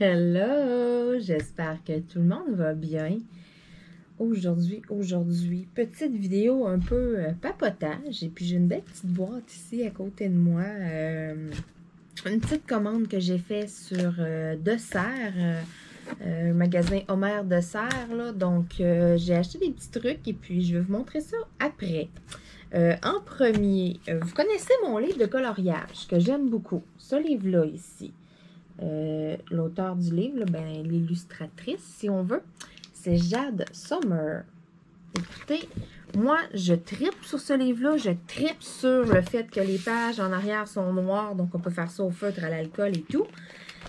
Hello! J'espère que tout le monde va bien. Aujourd'hui, petite vidéo un peu papotage. Et puis j'ai une belle petite boîte ici à côté de moi. Une petite commande que j'ai faite sur Dessert, magasin Homer Dessert. Là. Donc j'ai acheté des petits trucs et puis je vais vous montrer ça après. En premier, vous connaissez mon livre de coloriage que j'aime beaucoup. Ce livre-là ici. L'auteur du livre, ben, l'illustratrice, si on veut, c'est Jade Sommer. Écoutez, moi, je tripe sur ce livre-là. Je tripe sur le fait que les pages en arrière sont noires, donc on peut faire ça au feutre, à l'alcool et tout.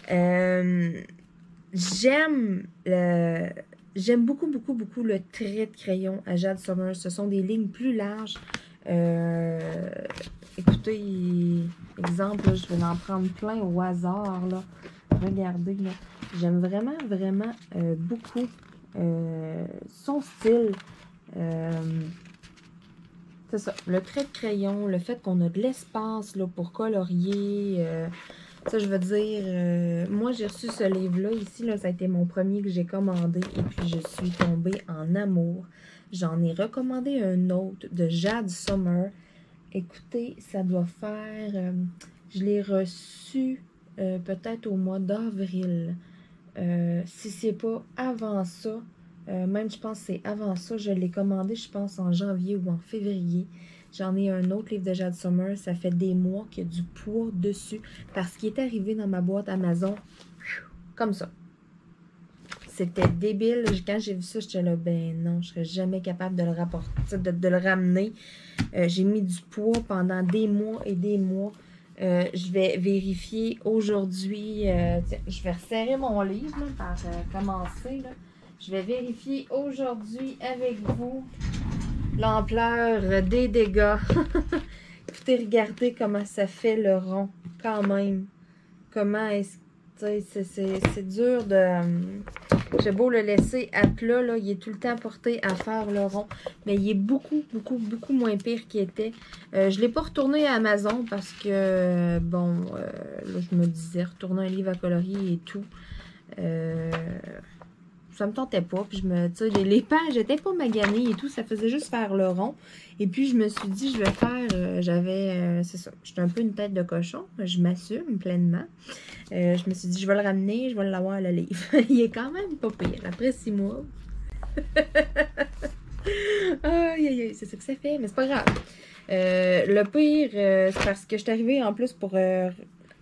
J'aime beaucoup le trait de crayon à Jade Sommer. Ce sont des lignes plus larges. Écoutez, exemple, là, je vais en prendre plein au hasard. Là. Regardez, là. J'aime vraiment beaucoup son style. C'est ça, le trait de crayon, le fait qu'on a de l'espace pour colorier. Ça, je veux dire, moi, j'ai reçu ce livre-là ici. Là, ça a été mon premier que j'ai commandé. Et puis, je suis tombée en amour. J'en ai recommandé un autre de Jade Sommer. Écoutez, ça doit faire... je l'ai reçu peut-être au mois d'avril. Si c'est pas avant ça, même je pense que c'est avant ça, je l'ai commandé, je pense, en janvier ou en février. J'en ai un autre livre de Jade Sommer. Ça fait des mois qu'il y a du poids dessus parce qu'il est arrivé dans ma boîte Amazon comme ça. C'était débile. Quand j'ai vu ça, j'étais là, ben non, je serais jamais capable de le rapporter, de le ramener. J'ai mis du poids pendant des mois et des mois. Je vais vérifier aujourd'hui. Je vais resserrer mon livre là, par commencer. Là. Je vais vérifier aujourd'hui avec vous l'ampleur des dégâts. Écoutez, regardez comment ça fait le rond quand même. Comment est-ce que c'est dur de... J'ai beau le laisser à plat, là, il est tout le temps porté à faire le rond. Mais il est beaucoup moins pire qu'il était. Je ne l'ai pas retourné à Amazon parce que, bon, là, je me disais, retourner un livre à colorier et tout. Ça me tentait pas. Puis les pages n'étaient pas maganées et tout. Ça faisait juste faire le rond. Et puis, je me suis dit, je vais faire... c'est ça. J'étais un peu une tête de cochon. Je m'assume pleinement. Je me suis dit, je vais le ramener. Je vais l'avoir, le livre. Il est quand même pas pire. Après 6 mois. Aïe, c'est ça que ça fait. Mais c'est pas grave. Le pire, c'est parce que je suis arrivée en plus pour...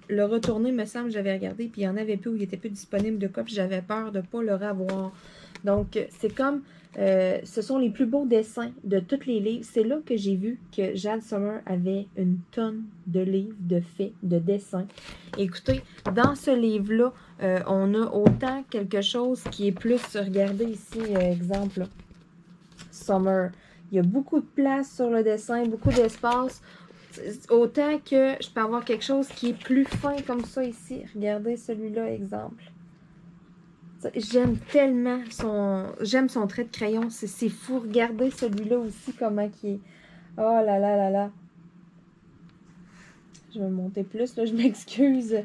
le retourner, me semble, j'avais regardé, puis il n'y en avait plus, ou il n'était plus disponible de quoi, puis j'avais peur de ne pas le revoir. Donc, c'est comme, ce sont les plus beaux dessins de tous les livres. C'est là que j'ai vu que Jade Sommer avait une tonne de livres, de faits, de dessins. Écoutez, dans ce livre-là, on a autant quelque chose qui est plus, regardez ici, exemple, là, Sommer. Il y a beaucoup de place sur le dessin, beaucoup d'espace. Autant que je peux avoir quelque chose qui est plus fin comme ça ici. Regardez celui-là, exemple. J'aime tellement j'aime son trait de crayon. C'est fou. Regardez celui-là aussi, comment qui est. Oh là là là là. Je vais monter plus, là. Je m'excuse.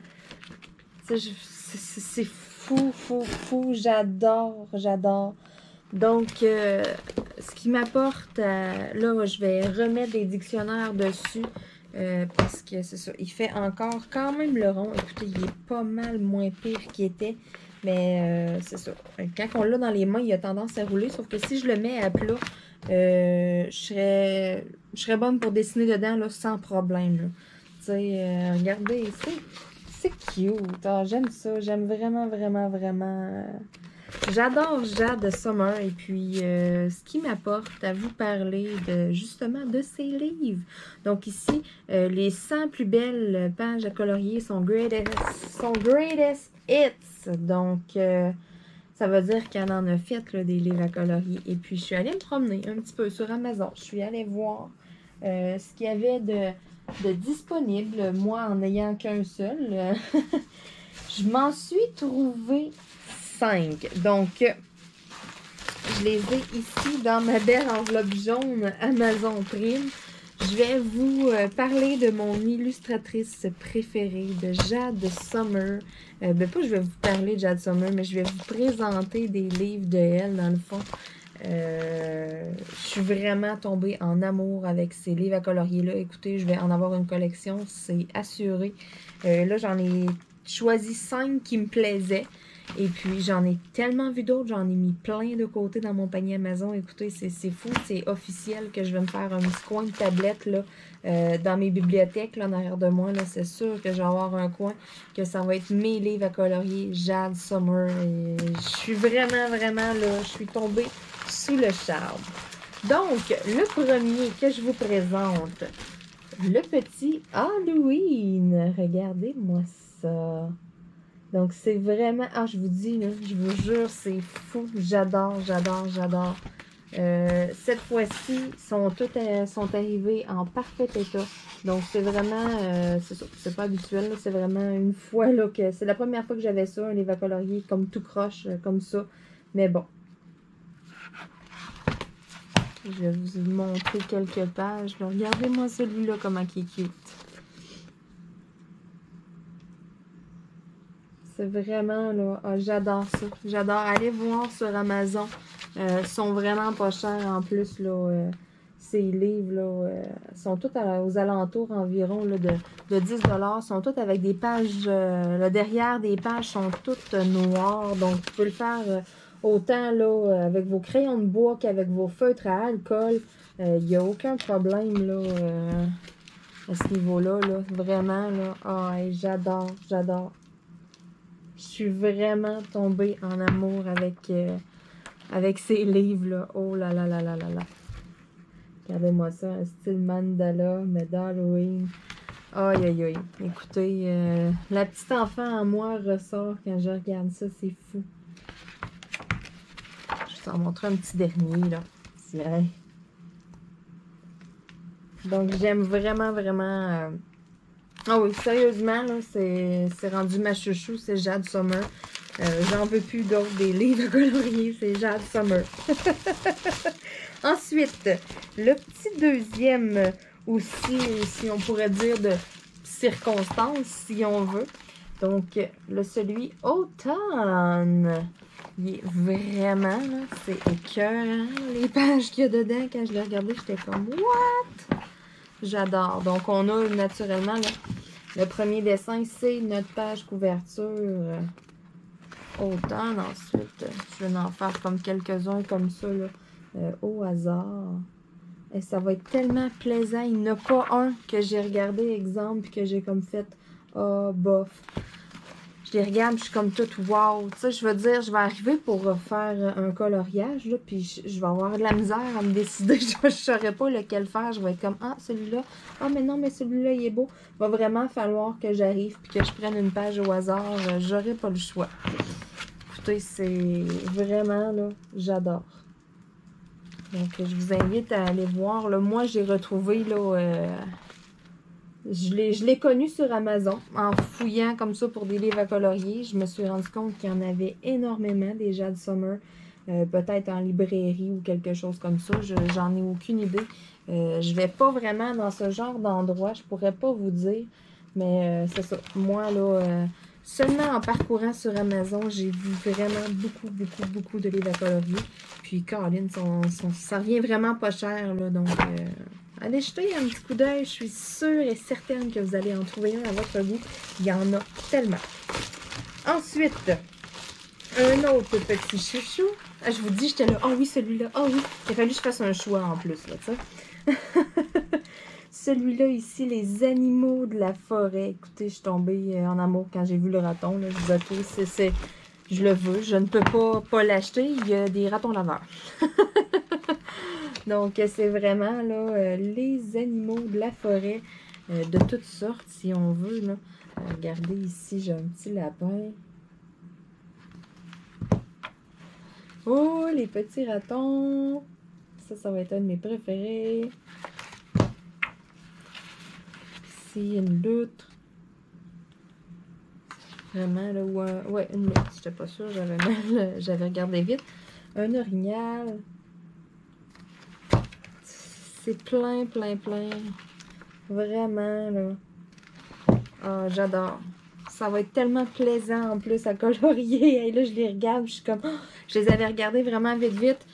C'est fou. J'adore. Donc, ce qui m'apporte, là, je vais remettre des dictionnaires dessus parce que c'est ça, il fait encore quand même le rond. Écoutez, il est pas mal moins pire qu'il était, mais c'est ça. Quand on l'a dans les mains, il a tendance à rouler, sauf que si je le mets à plat, je serais bonne pour dessiner dedans là, sans problème. Tu sais, regardez, c'est cute. Ah, j'aime ça, j'aime vraiment. J'adore Jade Sommer et puis ce qui m'apporte à vous parler justement de ces livres. Donc ici, les 100 plus belles pages à colorier sont greatest hits. Donc ça veut dire qu'elle en a fait là, des livres à colorier. Et puis je suis allée me promener un petit peu sur Amazon. Je suis allée voir ce qu'il y avait de disponible, moi en n'ayant qu'un seul. Je m'en suis trouvée 5. Donc, je les ai ici dans ma belle enveloppe jaune Amazon Prime. Je vais vous parler de mon illustratrice préférée, de Jade Summer. Pas je vais vous parler de Jade Summer, mais je vais vous présenter des livres de elle, dans le fond. Je suis vraiment tombée en amour avec ces livres à colorier-là. Écoutez, je vais en avoir une collection, c'est assuré. Là, j'en ai choisi 5 qui me plaisaient. Et puis, j'en ai tellement vu d'autres, j'en ai mis plein de côté dans mon panier Amazon. Écoutez, c'est fou, c'est officiel que je vais me faire un petit coin de tablette là, dans mes bibliothèques, là, en arrière de moi. C'est sûr que je vais avoir un coin, que ça va être mes livres à colorier, Jade Summer. Et je suis vraiment, vraiment, là, je suis tombée sous le charme. Donc, le premier que je vous présente, le petit Halloween. Regardez-moi ça. Donc, c'est vraiment... Ah, je vous dis, là, je vous jure, c'est fou. J'adore, j'adore, j'adore. Cette fois-ci, sont arrivés en parfait état. Donc, c'est vraiment... c'est pas habituel, c'est vraiment une fois là que... C'est la première fois que j'avais ça, un livre à colorier comme tout croche, comme ça. Mais bon. Je vais vous montrer quelques pages. Regardez-moi celui-là, comment il est cute. C'est vraiment, là, oh, j'adore ça. J'adore. Allez voir sur Amazon. Ils sont vraiment pas chers en plus, là. Ces livres, là, sont tous aux alentours environ là, de 10 $. Ils sont tous avec des pages, le derrière des pages sont toutes noires. Donc, vous pouvez le faire autant là, avec vos crayons de bois qu'avec vos feutres à alcool. Il n'y a aucun problème, là, à ce niveau-là, là. Vraiment, là. Oh, hey, j'adore, j'adore. Je suis vraiment tombée en amour avec ces livres-là. Oh là là là là là là. Regardez-moi ça, un style mandala, mais d'Halloween. Aïe aïe aïe. Écoutez, la petite enfant en moi ressort quand je regarde ça, c'est fou. Je vais t'en montrer un petit dernier, là. Tiens. Donc, j'aime vraiment, vraiment... Ah oui, sérieusement, là, c'est rendu ma chouchou, c'est Jade Summer. J'en veux plus d'autres des livres coloriés, c'est Jade Summer. Ensuite, le petit deuxième aussi, si on pourrait dire de circonstance, si on veut. Donc, celui automne. Il est vraiment, là, c'est écœurant. Les pages qu'il y a dedans, quand je l'ai regardé, j'étais comme, what? J'adore. Donc, on a naturellement, là, le premier dessin, c'est notre page couverture automne. Ensuite, je vais en faire comme quelques-uns comme ça, là, au hasard. Et ça va être tellement plaisant. Il n'y en a pas un que j'ai regardé, exemple, puis que j'ai comme fait, ah, bof. Je les regarde, je suis comme toute wow. Tu sais, je veux dire, je vais arriver pour faire un coloriage, là, puis je vais avoir de la misère à me décider. Je ne saurais pas lequel faire. Je vais être comme, ah, celui-là. Ah, mais non, mais celui-là, il est beau. Il va vraiment falloir que j'arrive puis que je prenne une page au hasard. J'aurai pas le choix. Écoutez, c'est vraiment, là, j'adore. Donc, je vous invite à aller voir. Là, moi, j'ai retrouvé, là... Je l'ai connu sur Amazon en fouillant comme ça pour des livres à colorier. Je me suis rendu compte qu'il y en avait énormément des Jade Summer, peut-être en librairie ou quelque chose comme ça. J'en ai aucune idée. Je vais pas vraiment dans ce genre d'endroit. Je pourrais pas vous dire, mais c'est ça. Moi, là, seulement en parcourant sur Amazon, j'ai vu vraiment beaucoup de livres à colorier. Puis, Caroline, ça revient vraiment pas cher, là, donc... allez jeter un petit coup d'œil, je suis sûre et certaine que vous allez en trouver un à votre goût. Il y en a tellement. Ensuite, un autre petit chouchou. Ah, je vous dis, j'étais là, ah oui, celui-là, ah oui. Il a fallu que je fasse un choix en plus, là, tu sais. Celui-là ici, les animaux de la forêt. Écoutez, je suis tombée en amour quand j'ai vu le raton. Là. Je dis, ok, je le veux. Je ne peux pas l'acheter. Il y a des ratons laveurs. Donc, c'est vraiment là, les animaux de la forêt de toutes sortes, si on veut. Là. Regardez ici, j'ai un petit lapin. Oh, les petits ratons! Ça va être un de mes préférés. Ici, une loutre. Vraiment, là, ouais, une loutre. J'étais pas sûre, j'avais regardé vite. Un orignal. C'est plein, plein, plein. Vraiment, là. Ah, j'adore. Ça va être tellement plaisant en plus à colorier. Et là, je les regarde, je suis comme... Oh, je les avais regardés vraiment vite, vite.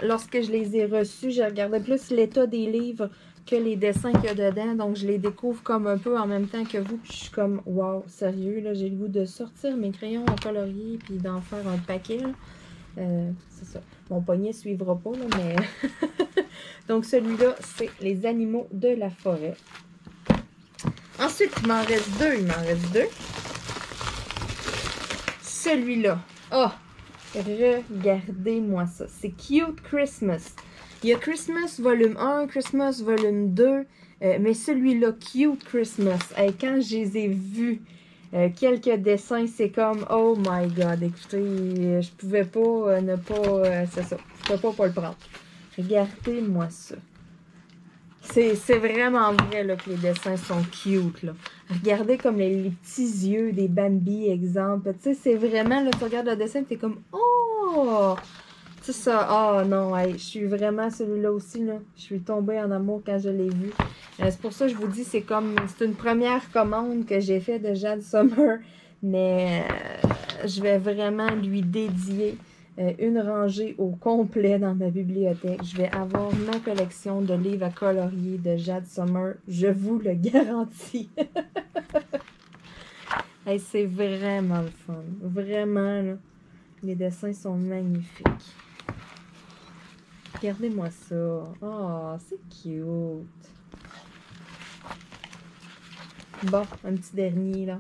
Lorsque je les ai reçus, j'ai regardé plus l'état des livres que les dessins qu'il y a dedans. Donc, je les découvre comme un peu en même temps que vous. Puis, je suis comme, wow, sérieux, là, j'ai le goût de sortir mes crayons à colorier puis d'en faire un paquet, là. C'est ça. Mon poignet ne suivra pas, là, mais... Donc, celui-là, c'est les animaux de la forêt. Ensuite, il m'en reste deux. Celui-là. Oh! Regardez-moi ça. C'est Cute Christmas. Il y a Christmas volume 1, Christmas volume 2. Mais celui-là, Cute Christmas. Hey, quand je les ai vus, quelques dessins, c'est comme, oh my god, écoutez, je pouvais pas ne pas, c'est ça, je pouvais pas le prendre. Regardez-moi ça. C'est vraiment vrai là, que les dessins sont cute. Là. Regardez comme les petits yeux des Bambi, exemple. Tu sais, c'est vraiment, là, tu regardes le dessin et tu es comme, oh! C'est ça. Oh non, hey, je suis vraiment celui-là aussi. Là. Je suis tombée en amour quand je l'ai vu. C'est pour ça que je vous dis, c'est comme, c'est une première commande que j'ai faite de Jade Summer. Mais je vais vraiment lui dédier une rangée au complet dans ma bibliothèque. Je vais avoir ma collection de livres à colorier de Jade Summer. Je vous le garantis. Hey, c'est vraiment le fun. Vraiment, là. Les dessins sont magnifiques. Regardez-moi ça. Oh, c'est cute. Bon, un petit dernier, là.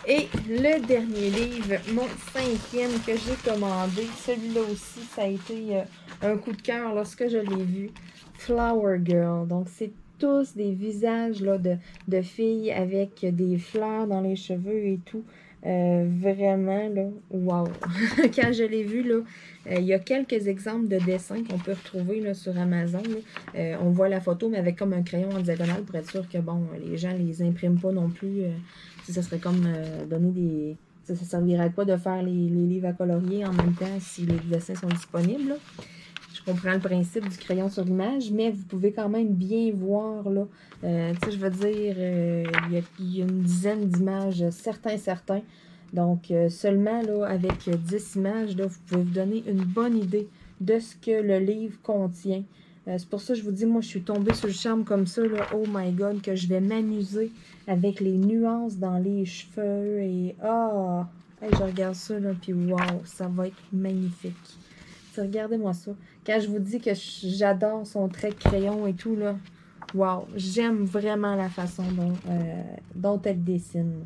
Et le dernier livre, mon 5e que j'ai commandé, celui-là aussi, ça a été un coup de cœur lorsque je l'ai vu. Flower Girl. Donc, c'est tous des visages là, de filles avec des fleurs dans les cheveux et tout. Vraiment, là, wow! Quand je l'ai vu, là, il y a quelques exemples de dessins qu'on peut retrouver là, sur Amazon. On voit la photo, mais avec comme un crayon en diagonale pour être sûr que, bon, les gens les impriment pas non plus. Ça serait comme donner des... Ça servirait à quoi de faire les livres à colorier en même temps si les dessins sont disponibles, là. Je comprends le principe du crayon sur image, mais vous pouvez quand même bien voir, là. Tu sais, je veux dire, il y a une dizaine d'images, certains. Donc, seulement, là, avec 10 images, là, vous pouvez vous donner une bonne idée de ce que le livre contient. C'est pour ça que je vous dis, moi, je suis tombée sur le charme comme ça, là. Oh my God, que je vais m'amuser avec les nuances dans les cheveux. Et, hey, je regarde ça, là, puis wow, ça va être magnifique. Regardez-moi ça. Quand je vous dis que j'adore son trait de crayon et tout, là, wow, j'aime vraiment la façon dont elle dessine.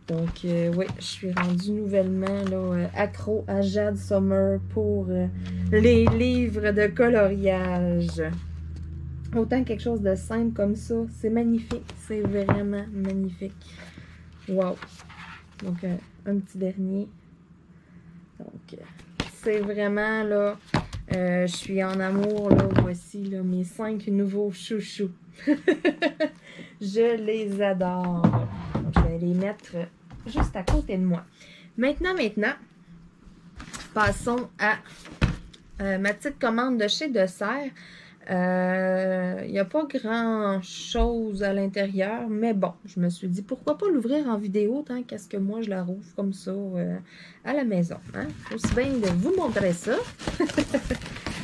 Donc, oui, je suis rendue nouvellement là, accro à Jade Summer pour les livres de coloriage. Autant quelque chose de simple comme ça, c'est magnifique. C'est vraiment magnifique. Wow. Donc, un petit dernier. Donc, c'est vraiment, là, je suis en amour, là, voici, là, mes 5 nouveaux chouchous. Je les adore. Donc, je vais les mettre juste à côté de moi. Maintenant, passons à ma petite commande de chez Dessert. Il n'y a pas grand chose à l'intérieur, mais bon, je me suis dit pourquoi pas l'ouvrir en vidéo tant qu'à ce que moi je la rouvre comme ça à la maison. Hein? Aussi bien de vous montrer ça.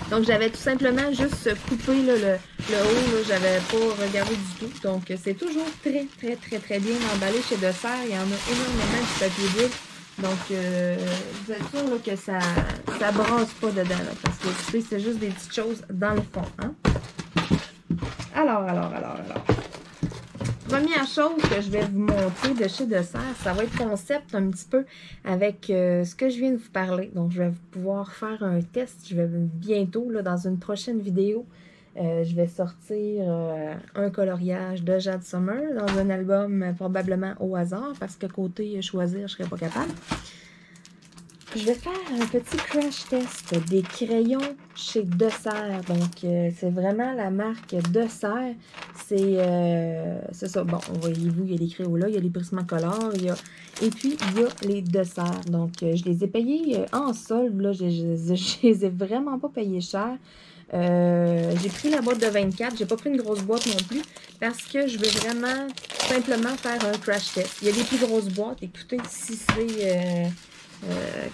Donc j'avais tout simplement juste coupé là, le haut, j'avais pas regardé du tout. Donc c'est toujours très bien emballé chez Dessert. Il y en a énormément de papier bulle. Donc, vous êtes sûr là, que ça brasse pas dedans, là, parce que c'est juste des petites choses dans le fond. Hein? Alors. Première chose que je vais vous montrer de chez Dessert, ça va être concept un petit peu avec ce que je viens de vous parler. Donc, je vais pouvoir faire un test. Je vais bientôt, là, dans une prochaine vidéo, je vais sortir un coloriage de Jade Summer dans un album probablement au hasard parce que côté choisir, je ne serais pas capable. Je vais faire un petit crash test des crayons chez Dessert. Donc, c'est vraiment la marque Dessert. C'est ça. Bon, voyez-vous, il y a les Crayola, il y a les Prismacolor, et puis il y a les Dessert. Donc, je les ai payés en solde. Là, je les ai vraiment pas payés cher. J'ai pris la boîte de 24. J'ai pas pris une grosse boîte non plus parce que je veux vraiment simplement faire un crash test. Il y a des plus grosses boîtes. Écoutez, si c'est...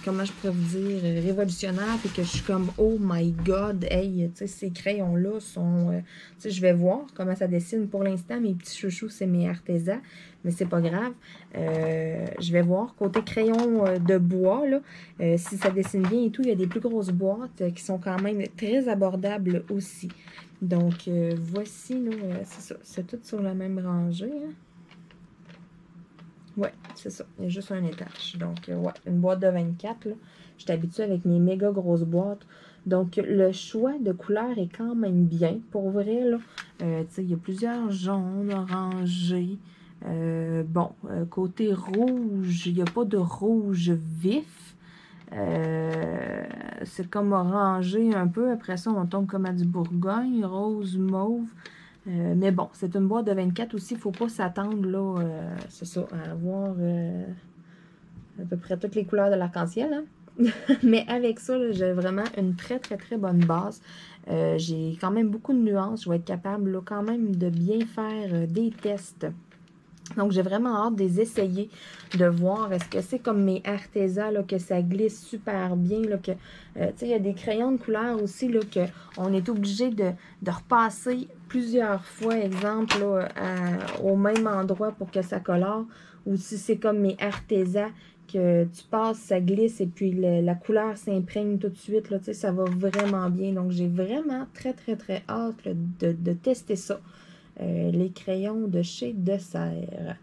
comment je pourrais vous dire, révolutionnaire, puis que je suis comme, oh my god, hey, tu sais, ces crayons-là sont, tu sais, je vais voir comment ça dessine. Pour l'instant, mes petits chouchous, c'est mes artésans, mais c'est pas grave. Je vais voir. Côté crayon de bois, là, si ça dessine bien et tout, il y a des plus grosses boîtes qui sont quand même très abordables aussi. Donc, voici, nous, c'est ça, c'est tout sur la même rangée, hein. Ouais, c'est ça. Il y a juste un étage. Donc, ouais, une boîte de 24, là. Je suis habituée avec mes méga grosses boîtes. Donc, le choix de couleurs est quand même bien. Pour vrai, là, tu sais, il y a plusieurs jaunes, orangés. Bon, côté rouge, il n'y a pas de rouge vif. C'est comme orangé un peu. Après ça, on tombe comme à du Bourgogne, rose, mauve. Mais bon, c'est une boîte de 24 aussi. Il ne faut pas s'attendre, là, c'est ça, à avoir à peu près toutes les couleurs de l'arc-en-ciel. Hein? Mais avec ça, j'ai vraiment une très, très, très bonne base. J'ai quand même beaucoup de nuances. Je vais être capable, là, quand même, de bien faire des tests. Donc, j'ai vraiment hâte de les essayer, de voir est-ce que c'est comme mes artésans, là, que ça glisse super bien, là, que, tu sais, il y a des crayons de couleur aussi, là, qu'on est obligé de repasser plusieurs fois, exemple, là, au même endroit pour que ça colore, ou si c'est comme mes artésans, que tu passes, ça glisse, et puis la couleur s'imprègne tout de suite, là, tu sais, ça va vraiment bien. Donc, j'ai vraiment très, très, très hâte là, de tester ça. Les crayons de chez Dessert.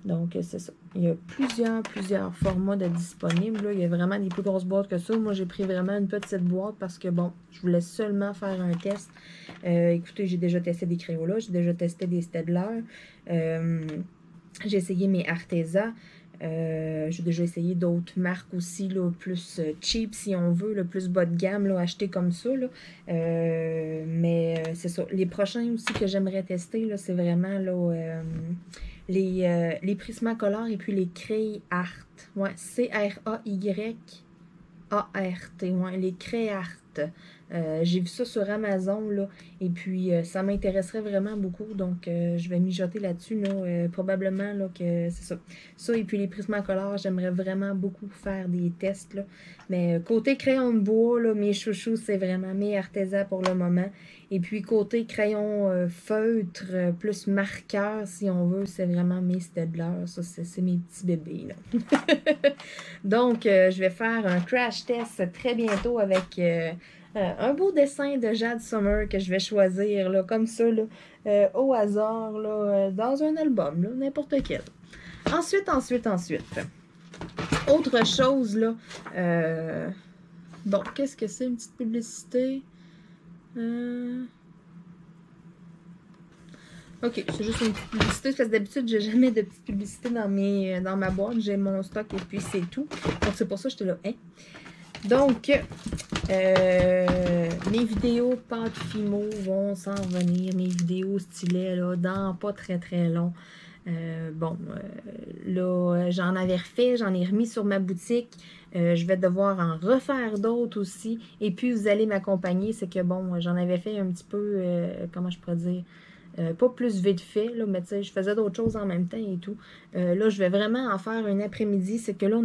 Donc, c'est ça. Il y a plusieurs formats de disponibles. Là. Il y a vraiment des plus grosses boîtes que ça. Moi, j'ai pris vraiment une petite boîte parce que, bon, je voulais seulement faire un test. Écoutez, j'ai déjà testé des Crayola, j'ai déjà testé des Staedtler. J'ai essayé mes Arteza. J'ai déjà essayé d'autres marques aussi, là, plus cheap si on veut, le plus bas de gamme, là, acheter comme ça. Là. Mais c'est ça. Les prochains aussi que j'aimerais tester, c'est vraiment là, les Prismacolor et puis les Cray Art. Ouais, C-R-A-Y-A-R-T. Ouais, les Cray Art. J'ai vu ça sur Amazon, là, et puis ça m'intéresserait vraiment beaucoup, donc je vais mijoter là-dessus, là, probablement là, que c'est ça. Ça, et puis les Prismacolor, j'aimerais vraiment beaucoup faire des tests, là. Mais côté crayon de bois, là, mes chouchous, c'est vraiment mes artésans pour le moment. Et puis côté crayon feutre, plus marqueur, si on veut, c'est vraiment mes Staedtler. Ça, c'est mes petits bébés, là. Donc, je vais faire un crash test très bientôt avec un beau dessin de Jade Summer que je vais choisir, là, comme ça, là, au hasard, là, dans un album, là, n'importe quel. Ensuite. Autre chose, là. Bon, qu'est-ce que c'est, une petite publicité? Ok, c'est juste une petite publicité, parce que d'habitude, j'ai jamais de petite publicité dans ma boîte. J'ai mon stock et puis c'est tout. Donc, c'est pour ça que j'étais là, hein? Donc, mes vidéos pâte Fimo vont s'en revenir. Mes vidéos stylets, là, dans pas très très long. Bon, là, j'en avais refait, j'en ai remis sur ma boutique. Je vais devoir en refaire d'autres aussi. Et puis, vous allez m'accompagner. C'est que, bon, j'en avais fait un petit peu, comment je pourrais dire, pas plus vite fait, là, mais tu sais, je faisais d'autres choses en même temps et tout. Là, je vais vraiment en faire un après-midi. C'est que là,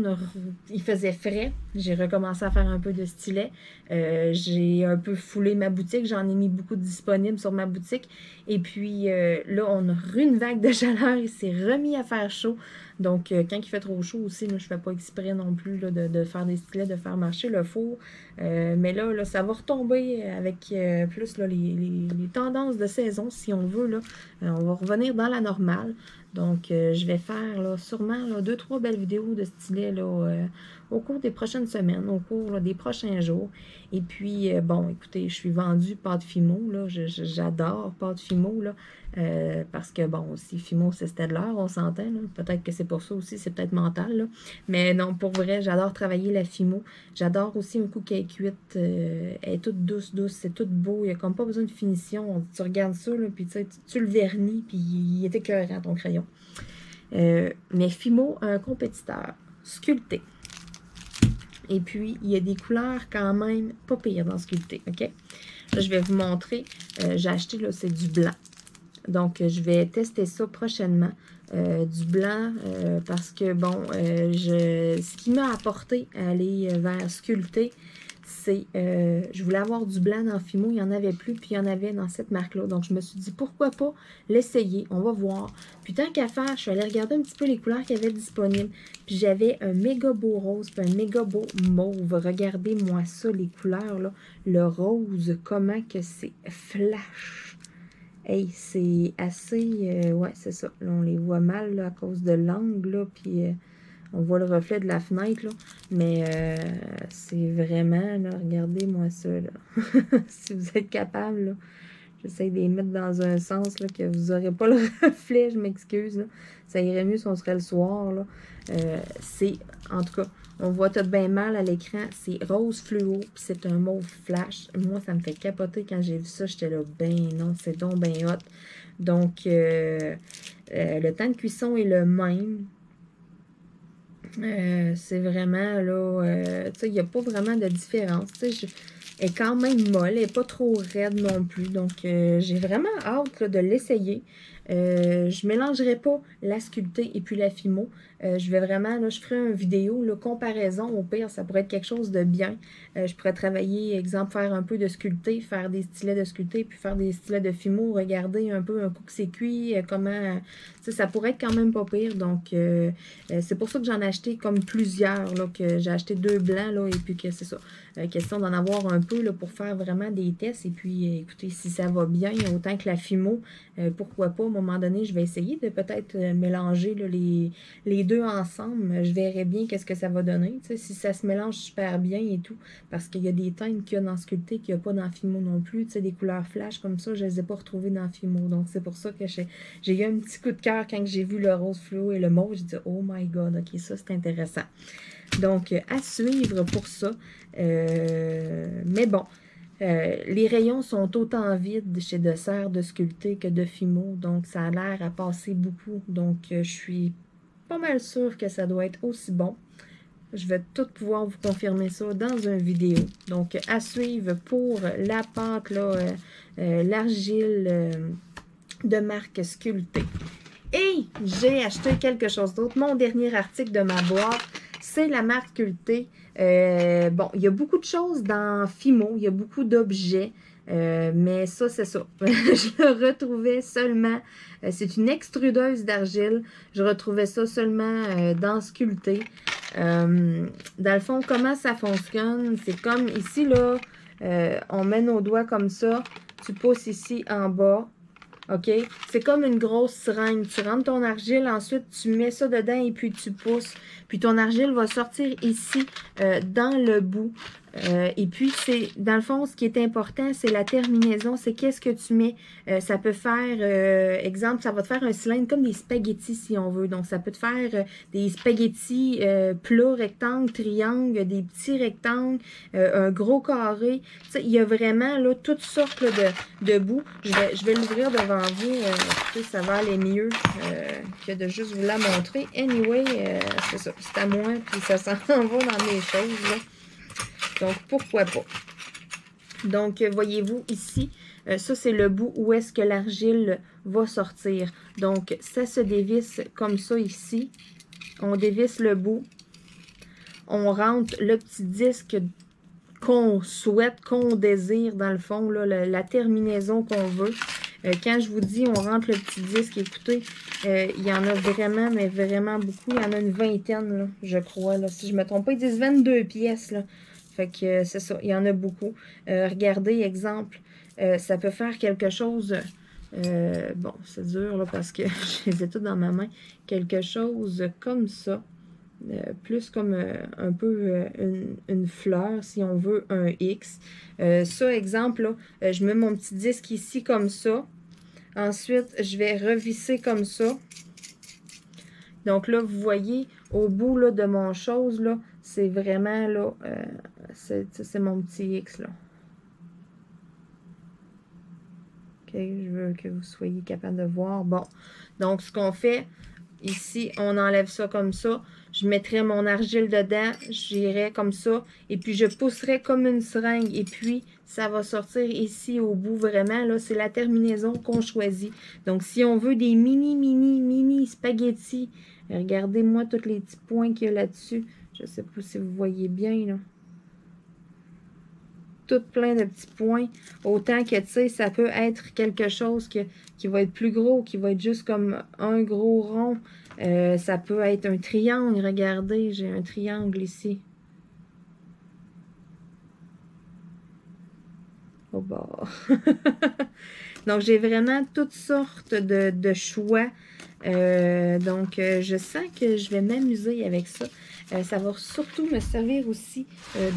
il faisait frais. J'ai recommencé à faire un peu de stylet. J'ai un peu foulé ma boutique. J'en ai mis beaucoup disponibles sur ma boutique. Et puis, là, on a eu une vague de chaleur. Il s'est remis à faire chaud. Donc, quand il fait trop chaud aussi, là, je ne fais pas exprès non plus là, de faire des stylets, de faire marcher le four. Mais là, ça va retomber avec plus là, les tendances de saison, si on veut. Là. On va revenir dans la normale. Donc, je vais faire là, sûrement 2-3 belles vidéos de stylet là, au cours des prochaines semaines, au cours là, des prochains jours. Et puis, bon, écoutez, je suis vendue pâte Fimo, là. J'adore pâte Fimo, là. Parce que, bon, aussi, Fimo, c'était de l'or, on s'entend. Peut-être que c'est pour ça aussi, c'est peut-être mental, là. Mais non, pour vrai, j'adore travailler la Fimo. J'adore aussi un coup qu'elle est cuite. Elle est toute douce, c'est tout beau. Il n'y a comme pas besoin de finition. Tu regardes ça, là, puis tu le vernis, puis il est écœurant, ton crayon. Mais Fimo a un compétiteur, Sculpté. Et puis, il y a des couleurs quand même pas pires dans Sculpté, OK? Là, je vais vous montrer. J'ai acheté, là, c'est du blanc. Donc, je vais tester ça prochainement. Du blanc, parce que, bon, ce qui m'a apporté à aller vers Sculpté, c'est, je voulais avoir du blanc dans Fimo, il n'y en avait plus, puis il y en avait dans cette marque-là. Donc, je me suis dit, pourquoi pas l'essayer, on va voir. Puis, tant qu'à faire, je suis allée regarder un petit peu les couleurs qu'il y avait disponibles. Puis, j'avais un méga beau rose, puis un méga beau mauve. Regardez-moi ça, les couleurs, là. Le rose, comment que c'est flash. Hey, c'est assez, ouais, c'est ça. Là, on les voit mal, là, à cause de l'angle, là, puis... on voit le reflet de la fenêtre, là. Mais c'est vraiment, là, regardez-moi ça, là. Si vous êtes capable, là. J'essaie de les mettre dans un sens, là, que vous n'aurez pas le reflet, je m'excuse, là. Ça irait mieux si on serait le soir, là. C'est, en tout cas, on voit tout bien mal à l'écran. C'est rose fluo, puis c'est un mauve flash. Moi, ça me fait capoter quand j'ai vu ça. J'étais là, ben non, c'est donc ben hot. Donc, le temps de cuisson est le même. C'est vraiment, là, tu sais, il n'y a pas vraiment de différence. Tu sais, elle est quand même molle, elle n'est pas trop raide non plus. Donc, j'ai vraiment hâte là, de l'essayer. Je ne mélangerai pas la Sculpté et puis la Fimo. Je vais vraiment, là, je ferai une vidéo, là, comparaison. Au pire, ça pourrait être quelque chose de bien. Je pourrais travailler, exemple, faire un peu de Sculpté, faire des stylets de Sculpté, puis faire des stylets de Fimo, regarder un peu un coup que c'est cuit, comment... ça pourrait être quand même pas pire. Donc, c'est pour ça que j'en ai acheté comme plusieurs, là, que j'ai acheté 2 blancs, là, et puis que c'est ça. Question d'en avoir un peu là, pour faire vraiment des tests. Et puis, écoutez, si ça va bien, autant que la Fimo, pourquoi pas, à un moment donné, je vais essayer de peut-être mélanger là, les deux ensemble. Je verrai bien qu'est-ce que ça va donner. Tu sais, si ça se mélange super bien et tout. Parce qu'il y a des teintes qu'il y a dans Sculpté qu'il n'y a pas dans Fimo non plus. Tu sais, des couleurs flash comme ça, je ne les ai pas retrouvées dans Fimo. Donc, c'est pour ça que j'ai eu un petit coup de cœur quand j'ai vu le rose fluo et le mauve. J'ai dit, oh my god, ok, ça c'est intéressant. Donc, à suivre pour ça. Mais bon, les rayons sont autant vides chez Dessert de Sculpté que de Fimo. Donc, ça a l'air à passer beaucoup. Donc, je suis pas mal sûre que ça doit être aussi bon. Je vais tout pouvoir vous confirmer ça dans une vidéo. Donc, à suivre pour la pâte, l'argile de marque Sculpté. Et j'ai acheté quelque chose d'autre. Mon dernier article de ma boîte, c'est la marque Sculpté. Bon, il y a beaucoup de choses dans Fimo. Il y a beaucoup d'objets. Mais ça, c'est ça. Je le retrouvais seulement... c'est une extrudeuse d'argile. Je retrouvais ça seulement dans Sculpté. Dans le fond, comment ça fonctionne? C'est comme ici, là, on met nos doigts comme ça. Tu pousses ici en bas. OK? C'est comme une grosse seringue. Tu rentres ton argile, ensuite tu mets ça dedans et puis tu pousses. Puis ton argile va sortir ici dans le bout. Et puis, c'est dans le fond, ce qui est important, c'est la terminaison. C'est qu'est-ce que tu mets. Ça peut faire, exemple, ça va te faire un cylindre comme des spaghettis si on veut. Donc, ça peut te faire des spaghettis plats, rectangles, triangles, des petits rectangles, un gros carré. Tu sais, il y a vraiment là toutes sortes là, de bouts. Je vais l'ouvrir devant vous. Ça va aller mieux que de juste vous la montrer. Anyway, c'est ça. C'est à moi, puis ça s'en va dans mes choses, là. Donc, pourquoi pas? Donc, voyez-vous ici, ça, c'est le bout où est-ce que l'argile va sortir. Donc, ça se dévisse comme ça ici. On dévisse le bout. On rentre le petit disque qu'on souhaite, qu'on désire, dans le fond, là, la terminaison qu'on veut. Quand je vous dis, on rentre le petit disque, écoutez, il y en a vraiment, mais vraiment beaucoup. Il y en a une vingtaine, là, je crois. Là, si je ne me trompe pas, ils disent 22 pièces, là. Fait que c'est ça, il y en a beaucoup. Regardez, exemple, ça peut faire quelque chose Bon, c'est dur là parce que je les ai toutes dans ma main. Quelque chose comme ça. Plus comme un peu une fleur, si on veut, un X. Ça, exemple, là, je mets mon petit disque ici comme ça. Ensuite, je vais revisser comme ça. Donc là, vous voyez, au bout là, de mon chose, là, c'est vraiment, là, c'est mon petit X, là. OK, je veux que vous soyez capable de voir. Bon, donc ce qu'on fait, ici, on enlève ça comme ça. Je mettrai mon argile dedans, j'irai comme ça, et puis je pousserai comme une seringue, et puis ça va sortir ici au bout vraiment, là, c'est la terminaison qu'on choisit. Donc, si on veut des mini spaghettis, regardez-moi tous les petits points qu'il y a là-dessus. Je ne sais pas si vous voyez bien, là. Tout plein de petits points. Autant que, tu sais, ça peut être quelque chose qui va être plus gros, qui va être juste comme un gros rond. Ça peut être un triangle. Regardez, j'ai un triangle ici. Oh bah. Donc, j'ai vraiment toutes sortes de choix. Je sens que je vais m'amuser avec ça. Ça va surtout me servir aussi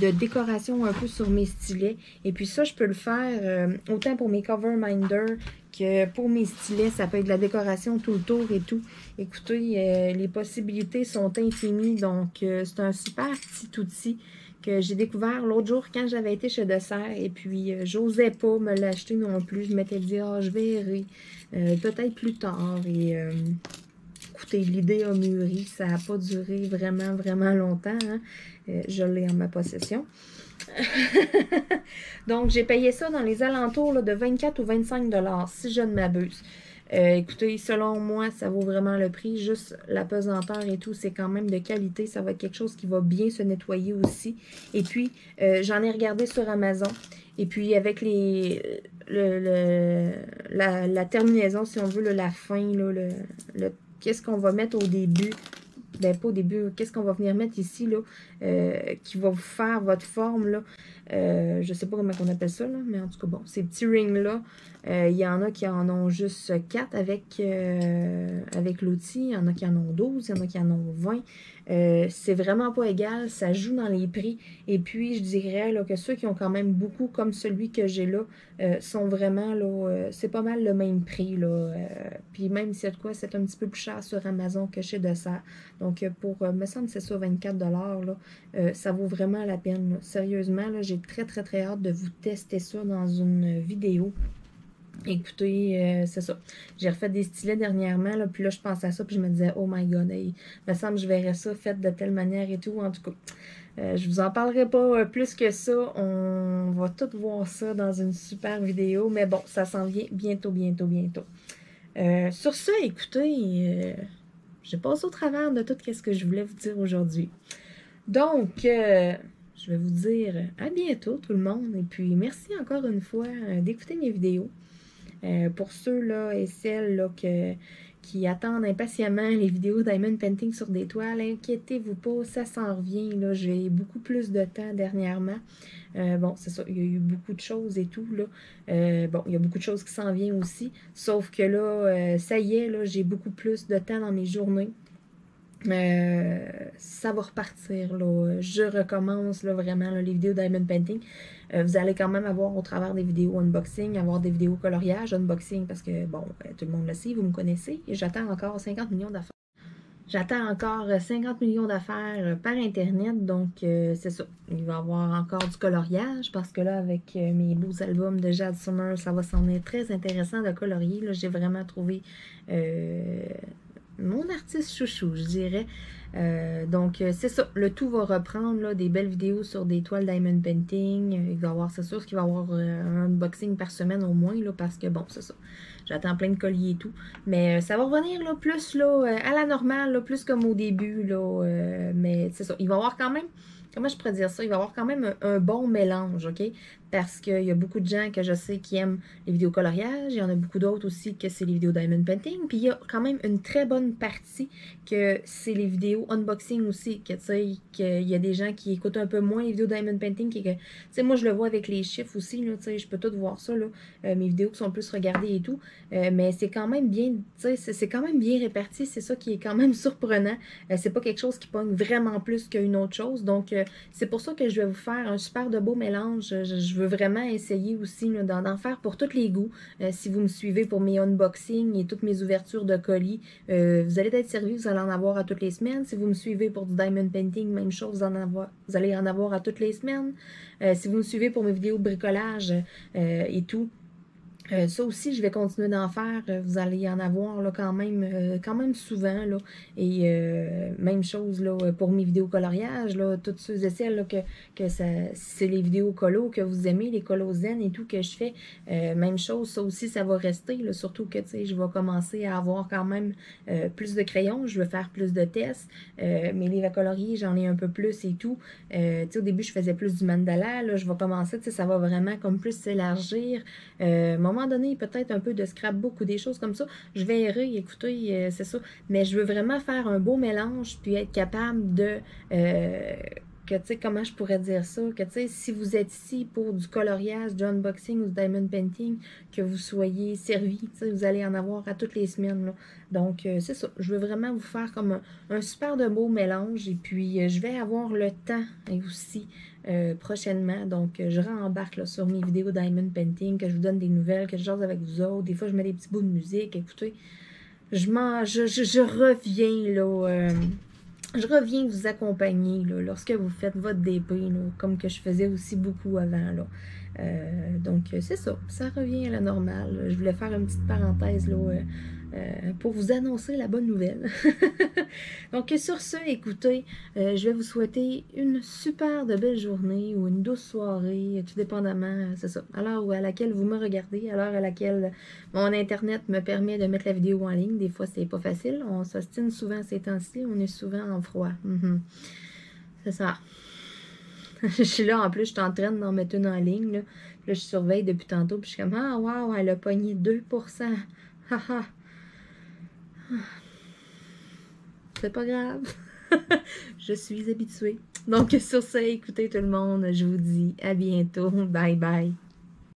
de décoration un peu sur mes stylets. Et puis ça, je peux le faire autant pour mes cover minders que pour mes stylets. Ça peut être de la décoration tout le tour et tout. Écoutez, les possibilités sont infinies. Donc, c'est un super petit outil que j'ai découvert l'autre jour quand j'avais été chez Dessert. Et puis, j'osais pas me l'acheter non plus. Je m'étais dit, ah, je verrai peut-être plus tard. Et écoutez, l'idée a mûri. Ça n'a pas duré vraiment, vraiment longtemps. Hein. Je l'ai en ma possession. Donc, j'ai payé ça dans les alentours là, de 24 ou 25 $, si je ne m'abuse. Écoutez, selon moi, ça vaut vraiment le prix. Juste la pesanteur et tout, c'est quand même de qualité. Ça va être quelque chose qui va bien se nettoyer aussi. Et puis, j'en ai regardé sur Amazon. Et puis, avec la terminaison, si on veut, là, la fin, là, qu'est-ce qu'on va mettre au début? Ben, pas au début. Qu'est-ce qu'on va venir mettre ici, là, qui va vous faire votre forme, là. Je sais pas comment on appelle ça, là, mais en tout cas, bon, ces petits rings-là, il y en a qui en ont juste 4 avec l'outil. Il y en a qui en ont 12, il y en a qui en ont 20. C'est vraiment pas égal. Ça joue dans les prix. Et puis, je dirais là, que ceux qui ont quand même beaucoup, comme celui que j'ai là, sont vraiment, là, c'est pas mal le même prix, là. Puis même si y a de quoi, c'est un petit peu plus cher sur Amazon que chez Dessert. Donc, me semble que c'est ça, 24 $, là, ça vaut vraiment la peine. Là. Sérieusement, là, j'ai très, très, très hâte de vous tester ça dans une vidéo. Écoutez, c'est ça. J'ai refait des stylets dernièrement, là, puis là, je pensais à ça, puis je me disais, oh my god, il me semble que je verrais ça fait de telle manière et tout. En tout cas, je vous en parlerai pas plus que ça. On va tout voir ça dans une super vidéo. Mais bon, ça s'en vient bientôt, bientôt, bientôt. Sur ce, écoutez, j'ai passé au travers de tout ce que je voulais vous dire aujourd'hui. Donc, je vais vous dire à bientôt tout le monde. Et puis, merci encore une fois d'écouter mes vidéos. Pour ceux-là et celles là, qui attendent impatiemment les vidéos Diamond Painting sur des toiles, inquiétez-vous pas, ça s'en revient. J'ai beaucoup plus de temps dernièrement. Bon, c'est ça, il y a eu beaucoup de choses et tout. Là. Bon, il y a beaucoup de choses qui s'en viennent aussi. Sauf que là, ça y est, là, j'ai beaucoup plus de temps dans mes journées. Ça va repartir. Là. Je recommence là, vraiment là, les vidéos Diamond Painting. Vous allez quand même avoir au travers des vidéos unboxing, avoir des vidéos coloriage, unboxing, parce que, bon, tout le monde le sait, vous me connaissez, et j'attends encore 50 millions d'affaires. J'attends encore 50 millions d'affaires par Internet, donc c'est ça. Il va y avoir encore du coloriage, parce que là, avec mes beaux albums de Jade Summer, ça va s'en être très intéressant de colorier. Là, j'ai vraiment trouvé mon artiste chouchou, je dirais. Donc, c'est ça. Le tout va reprendre là, des belles vidéos sur des toiles Diamond Painting. Il va y avoir, c'est sûr qu'il va y avoir un unboxing par semaine au moins, là, parce que, bon, c'est ça. J'attends plein de colliers et tout. Mais ça va revenir là, plus là, à la normale, là, plus comme au début. Là, mais c'est ça. Il va y avoir quand même, comment je pourrais dire ça? Il va y avoir quand même un bon mélange, OK? parce qu'il y a beaucoup de gens que je sais qui aiment les vidéos coloriage. Il y en a beaucoup d'autres aussi que c'est les vidéos diamond painting. Puis il y a quand même une très bonne partie que c'est les vidéos unboxing aussi. Que tu sais, qu'il y a des gens qui écoutent un peu moins les vidéos diamond painting. Tu sais, moi je le vois avec les chiffres aussi. Tu sais, je peux tout voir ça. Là. Mes vidéos qui sont plus regardées et tout. Mais c'est quand même bien, tu sais, c'est quand même bien réparti. C'est ça qui est quand même surprenant. C'est pas quelque chose qui pogne vraiment plus qu'une autre chose. Donc, c'est pour ça que je vais vous faire un super de beau mélange. Je veux vraiment essayer aussi d'en faire pour tous les goûts. Si vous me suivez pour mes unboxings et toutes mes ouvertures de colis, vous allez être servi, vous allez en avoir à toutes les semaines. Si vous me suivez pour du diamond painting, même chose, vous allez en avoir à toutes les semaines. Si vous me suivez pour mes vidéos de bricolage et tout, ça aussi, je vais continuer d'en faire. Vous allez en avoir là, quand même souvent. Là. Et même chose là, pour mes vidéos coloriage. Là, toutes ceux et celles là, que c'est les vidéos colo que vous aimez, les colos zen et tout que je fais. Même chose, ça aussi, ça va rester. Là, surtout que je vais commencer à avoir quand même plus de crayons. Je vais faire plus de tests. Mes livres à colorier, j'en ai un peu plus et tout. Au début, je faisais plus du mandala. Là, je vais commencer, ça va vraiment comme plus s'élargir. À un moment donné, peut-être un peu de scrapbook ou des choses comme ça. Je verrai, écoutez, c'est ça. Mais je veux vraiment faire un beau mélange puis être capable de... que, tu sais, comment je pourrais dire ça? Que, tu sais, si vous êtes ici pour du coloriage, du unboxing ou du diamond painting, que vous soyez servi, tu sais, vous allez en avoir à toutes les semaines, là. Donc, c'est ça. Je veux vraiment vous faire comme un super de beau mélange. Et puis, je vais avoir le temps aussi prochainement. Donc, je rembarque là, sur mes vidéos diamond painting, que je vous donne des nouvelles, que je jase avec vous autres. Des fois, je mets des petits bouts de musique. Écoutez, je reviens, là... je reviens vous accompagner là, lorsque vous faites votre DP, là, comme que je faisais aussi beaucoup avant. Là. Donc, c'est ça. Ça revient à la normale. Je voulais faire une petite parenthèse là, pour vous annoncer la bonne nouvelle. Donc, sur ce, écoutez, je vais vous souhaiter une super de belle journée ou une douce soirée, tout dépendamment, c'est ça, à l'heure à laquelle vous me regardez, à l'heure à laquelle mon Internet me permet de mettre la vidéo en ligne. Des fois, c'est pas facile. On s'ostine souvent ces temps-ci. On est souvent en froid. C'est ça. Je suis là, en plus, je suis en train d'en mettre une en ligne. Là, je surveille depuis tantôt. Puis je suis comme, ah, wow, elle a pogné 2%. Haha. C'est pas grave. Je suis habituée. Donc, sur ça, écoutez tout le monde, je vous dis à bientôt. Bye bye.